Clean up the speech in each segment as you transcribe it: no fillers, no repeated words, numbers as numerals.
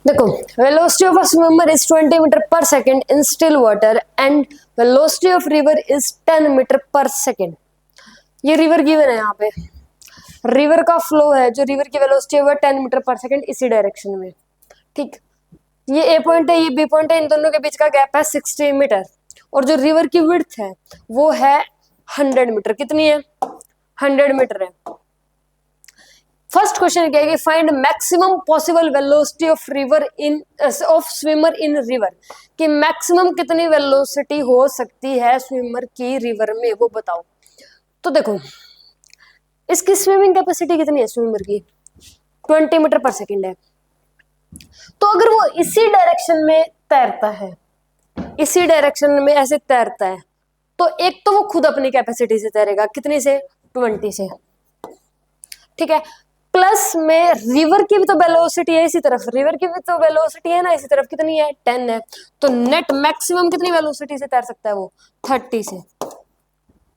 देखो, velocity of a swimmer is 20 metre per second in still water and velocity of river is 10 metre per second. ये river given है यहाँ पे, river का flow है, जो रिवर की वेलोसिटी है वो 10 मीटर पर सेकेंड इसी डायरेक्शन में। ठीक, ये ए पॉइंट है, ये बी पॉइंट है, इन दोनों के बीच का गैप है 60 मीटर और जो रिवर की विड्थ है वो है 100 मीटर। कितनी है? 100 मीटर है। फर्स्ट क्वेश्चन क्या है कि find maximum possible velocity of river in of swimmer in river, कि मैक्सिमम कितनी वेलोसिटी हो सकती है स्विमर की रिवर में, वो बताओ। तो देखो, इसकी स्विमिंग कैपेसिटी कितनी है स्विमर की? 20 मीटर पर सेकेंड है। तो अगर वो इसी डायरेक्शन में तैरता है, इसी डायरेक्शन में ऐसे तैरता है, तो एक तो वो खुद अपनी कैपेसिटी से तैरेगा, कितनी से? 20 से। ठीक है, प्लस में रिवर की भी तो वेलोसिटी है इसी तरफ, रिवर की भी तो वेलोसिटी है ना इसी तरफ, कितनी है? 10 है। तो नेट मैक्सिमम कितनी वेलोसिटी से तैर सकता है वो? 30 से।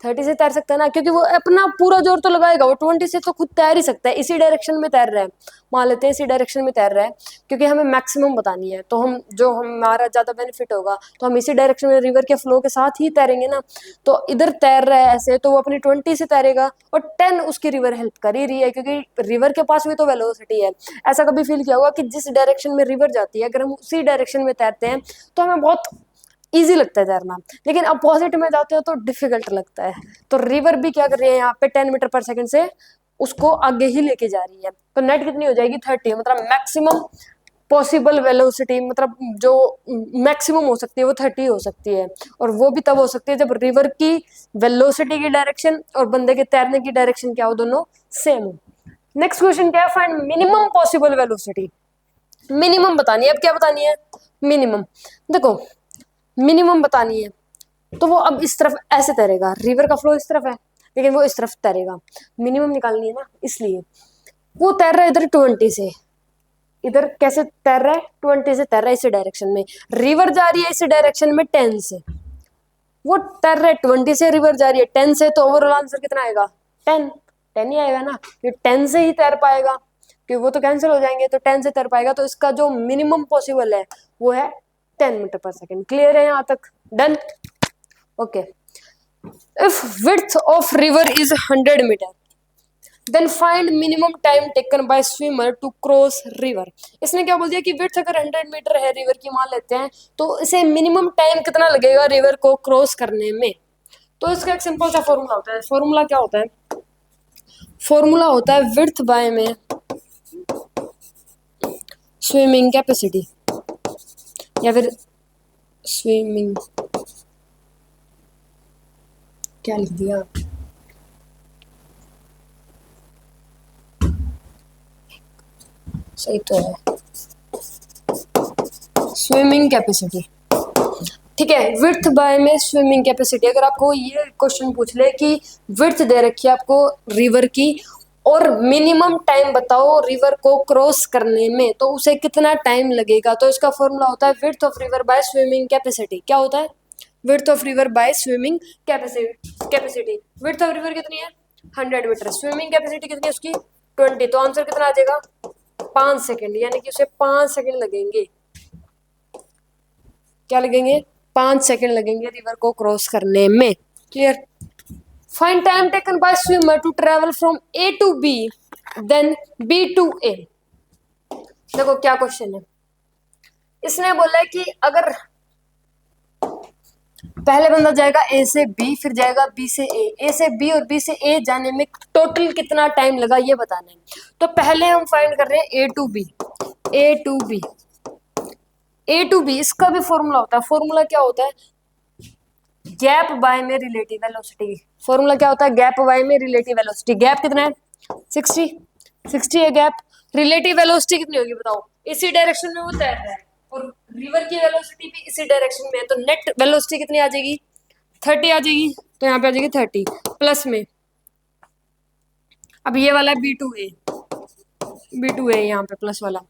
30 से तैर सकता है ना, क्योंकि वो अपना पूरा जोर तो लगाएगा, वो 20 से तो खुद तैर ही सकता है, इसी डायरेक्शन में तैर रहा है, मान लेते हैं इसी डायरेक्शन में तैर रहा है, क्योंकि हमें मैक्सिमम बतानी है, तो हम जो हमारा ज्यादा बेनिफिट होगा तो हम इसी डायरेक्शन में रिवर के फ्लो के साथ ही तैरेंगे ना। तो इधर तैर रहा है ऐसे, तो वो अपनी 20 से तैरेगा और 10 उसकी रिवर हेल्प कर ही रही है, क्योंकि रिवर के पास भी तो वेलोसिटी है। ऐसा कभी फील किया होगा कि जिस डायरेक्शन में रिवर जाती है, अगर हम उसी डायरेक्शन में तैरते हैं तो हमें बहुत इजी लगता है तैरना, लेकिन अपोजिट में जाते हो तो डिफिकल्ट लगता है। तो रिवर भी क्या कर रही है यहाँ पे? 10 मीटर पर सेकंड से उसको आगे ही लेके जा रही है। तो नेट कितनी हो जाएगी? 30, मतलब मैक्सिमम पॉसिबल वेलोसिटी, मतलब जो मैक्सिमम हो सकती है वो 30 हो सकती है, और वो भी तब हो सकती है जब रिवर की वेलोसिटी की डायरेक्शन और बंदे के तैरने की डायरेक्शन क्या हो, दोनों सेम हो। नेक्स्ट क्वेश्चन क्या है? Find minimum possible velocity. Minimum बतानी है। अब क्या बतानी है? मिनिमम। देखो, मिनिमम बतानी है तो वो अब इस तरफ ऐसे तैरेगा, रिवर का फ्लो इस तरफ है लेकिन वो इस तरफ तैरेगा, मिनिमम निकालनी है ना, इसलिए वो तैर रहा है इधर 20 से, इधर कैसे तैर रहा है? 20 से तैर रहा है इसी डायरेक्शन में, रिवर जा रही है इसी डायरेक्शन में 10 से, वो तैर रहा है 20 से, रिवर जा रही है 10 से, तो ओवरऑल आंसर कितना आएगा? 10। 10 ही आएगा ना, ये 10 से ही तैर पाएगा, क्योंकि वो तो कैंसिल हो जाएंगे, तो 10 से तैर पाएगा, तो इसका जो मिनिमम पॉसिबल है वो है 10 मीटर पर सेकेंड। क्लियर है यहाँ तक? Done. Okay, if width of river is 100 meter, then find minimum time taken by swimmer to cross river। इसने क्या बोल दिया कि width अगर 100 मीटर है रिवर की मान लेते हैं, तो इसे मिनिमम टाइम कितना लगेगा रिवर को क्रॉस करने में। तो इसका एक सिंपल सा फॉर्मूला होता है। फॉर्मूला क्या होता है? फॉर्मूला होता है width बाय में स्विमिंग कैपेसिटी, या फिर स्विमिंग, क्या लिख दिया? सही तो है, स्विमिंग कैपेसिटी। ठीक है, विड्थ बाय में स्विमिंग कैपेसिटी। अगर आपको ये क्वेश्चन पूछ ले कि विड्थ दे रखी है आपको रिवर की और मिनिमम टाइम बताओ रिवर को क्रॉस करने में, तो उसे कितना टाइम लगेगा, तो इसका फॉर्मूला होता है width of river by swimming capacity. क्या होता है? Width of river by swimming capacity. Width of river कितनी है? 100 मीटर। स्विमिंग कैपेसिटी कितनी है उसकी? 20। तो आंसर कितना आ जाएगा? 5 सेकेंड, यानी कि उसे 5 सेकेंड लगेंगे। क्या लगेंगे? 5 सेकेंड लगेंगे रिवर को क्रॉस करने में। Clear? Find time taken by swimmer to travel from A to B then B to A. देखो क्या क्वेश्चन है, इसने बोला है कि अगर पहले बंदा जाएगा ए से बी, फिर जाएगा बी से ए से बी और बी से ए जाने में टोटल कितना टाइम लगा ये बताना है। तो पहले हम फाइंड कर रहे हैं A to B. A to B, A to B, इसका भी फॉर्मूला होता है। फॉर्मूला क्या होता है? गैप बाय में रिलेटिव वेलोसिटी। फॉर्मूला क्या होता है? गैप बाय में रिलेटिव वेलोसिटी। गैप कितना है? 60 है गैप। रिलेटिव वेलोसिटी कितनी होगी बताओ? इसी डायरेक्शन में वो तैर रहा है और रिवर की वेलोसिटी भी इसी डायरेक्शन में है, तो नेट वेलोसिटी कितनी आ जाएगी? 30 आ जाएगी। तो यहाँ पे आ जाएगी 30 प्लस में, अब ये वाला बी टू ए, B2 है यहाँ पे प्लस वाला।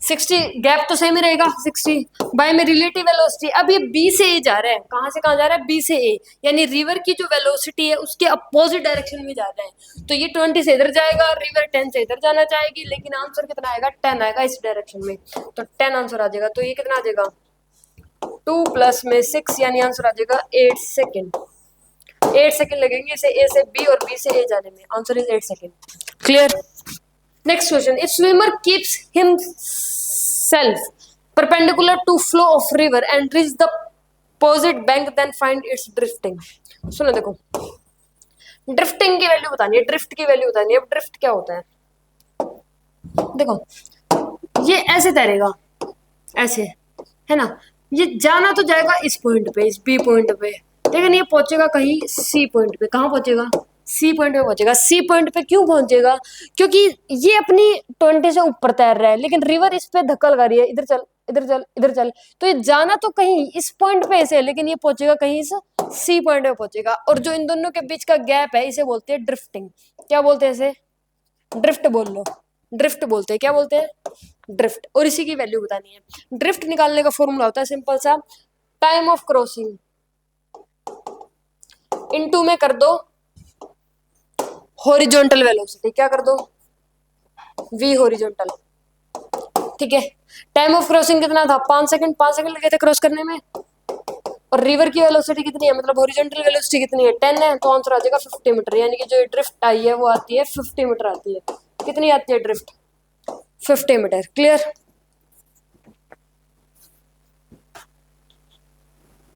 60 गैप तो सेम ही रहेगा 60 बाय में रिलेटिव वेलोसिटी। अब ये B से A जा रहा है, कहाँ से कहाँ जा रहा है? B से A, यानी रिवर की जो वेलोसिटी है उसके अपोजिट डायरेक्शन में जा रहा है। तो ये 20 से इधर जाएगा, रिवर 10 से इधर जाना चाहेगी, लेकिन आंसर कितना आएगा? 10 आएगा इस डायरेक्शन में, तो 10 आंसर आ जाएगा। तो ये कितना आ जाएगा? 2 प्लस में 6, यानी आंसर आ जाएगा 8 सेकेंड। 8 सेकेंड लगेंगे इसे A से B और B से A जाने में। Answer is 8 second. Clear? Next question. If swimmer keeps himself perpendicular to flow of river and reach the opposite bank, then find its drifting. सुनो देखो, ड्रिफ्टिंग की वैल्यू बतानी है, ड्रिफ्ट की वैल्यू बतानी है। अब ड्रिफ्ट क्या होता है? देखो, ये ऐसे तैरेगा, ऐसे, है ना? ये जाना तो जाएगा इस पॉइंट पे, इस बी पॉइंट पे, लेकिन ये पहुंचेगा कहीं सी पॉइंट पे। कहाँ पहुंचेगा? सी पॉइंट पे पहुंचेगा। सी पॉइंट पे क्यों पहुंचेगा? क्योंकि ये अपनी 20 से ऊपर तैर रहा है, लेकिन रिवर इस पे धक्का लगा रही है, इधर चल इधर चल इधर चल। तो ये जाना तो कहीं इस पॉइंट पे ऐसे है, लेकिन ये पहुंचेगा कहीं इस सी पॉइंट पे पहुंचेगा। और जो इन दोनों के बीच का गैप है इसे बोलते हैं ड्रिफ्टिंग। क्या बोलते हैं इसे? ड्रिफ्ट बोल लो, ड्रिफ्ट बोलते हैं। क्या बोलते हैं? ड्रिफ्ट। और इसी की वैल्यू बतानी है। ड्रिफ्ट निकालने का फॉर्मूला होता है सिंपल सा, टाइम ऑफ क्रॉसिंग इनटू में कर दो हॉरिजॉन्टल वेलोसिटी। क्या कर दो? v horizontal. ठीक है, टाइम ऑफ क्रॉसिंग कितना था? 5 सेकंड। 5 सेकंड लगे थे क्रॉस करने में। और रिवर की वेलोसिटी कितनी है, मतलब हॉरिजॉन्टल वेलोसिटी कितनी है? 10 है, तो आंसर आ जाएगा 50 मीटर। यानी कि जो ड्रिफ्ट आई है वो आती है 50 मीटर आती है। कितनी आती है ड्रिफ्ट? 50 मीटर। क्लियर?